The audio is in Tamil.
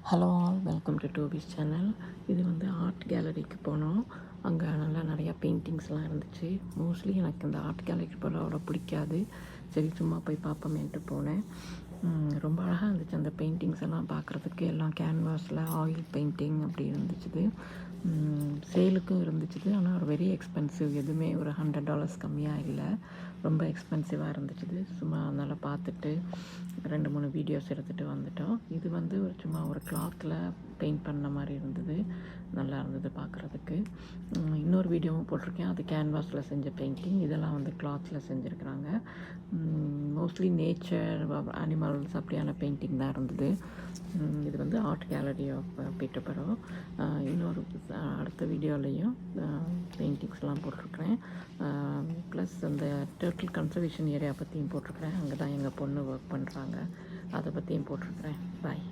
Hello all, welcome to Toby's channel. இது வந்து ஆர்ட் கேலரிக்கு போனோம். அங்கே நல்லா நிறையா பெயிண்டிங்ஸ்லாம் இருந்துச்சு. மோஸ்ட்லி எனக்கு இந்த ஆர்ட் கேலரிக்கு போகிற அவ்வளோ பிடிக்காது. சரி சும்மா போய் பார்ப்போமேன்ட்டு போனேன். ரொம்ப அழகாக இருந்துச்சு அந்த பெயிண்டிங்ஸ் எல்லாம் பார்க்குறதுக்கு. எல்லாம் கேன்வாஸில் ஆயில் பெயிண்டிங் அப்படி இருந்துச்சு. சேலுக்கும் இருந்துச்சு. ஆனால் ஒரு வெரி எக்ஸ்பென்சிவ். எதுவுமே ஒரு $100 கம்மியாக இல்லை. ரொம்ப எக்ஸ்பென்சிவாக இருந்துச்சு. சும்மா அதனால் பார்த்துட்டு 2-3 வீடியோஸ் எடுத்துகிட்டு வந்துட்டோம். இது வந்து சும்மா ஒரு கிளாத்தில் பெயிண்ட் பண்ண மாதிரி இருந்தது. நல்லா இருந்தது பார்க்குறதுக்கு. இன்னொரு வீடியோவும் போட்டிருக்கேன். அது கேன்வாஸில் செஞ்ச பெயிண்டிங். இதெல்லாம் வந்து கிளாத்தில் செஞ்சுருக்குறாங்க. மோஸ்ட்லி நேச்சர், அனிமல்ஸ் அப்படியான பெயிண்டிங் தான் இருந்தது. இது வந்து ஆர்ட் கேலரி ஆஃப் பீட்டர்பரோ. இன்னொரு அடுத்த வீடியோலையும் பெயிண்டிங்ஸ்லாம் போட்டிருக்கிறேன். ப்ளஸ் அந்த டர்ட்டில் கன்சர்வேஷன் ஏரியா பற்றியும் போட்டிருக்கிறேன். அங்கே தான் எங்கள் பொண்ணு ஒர்க் பண்ணுறாங்க. அதை பற்றியும் போட்டிருக்கிறேன். பாய்.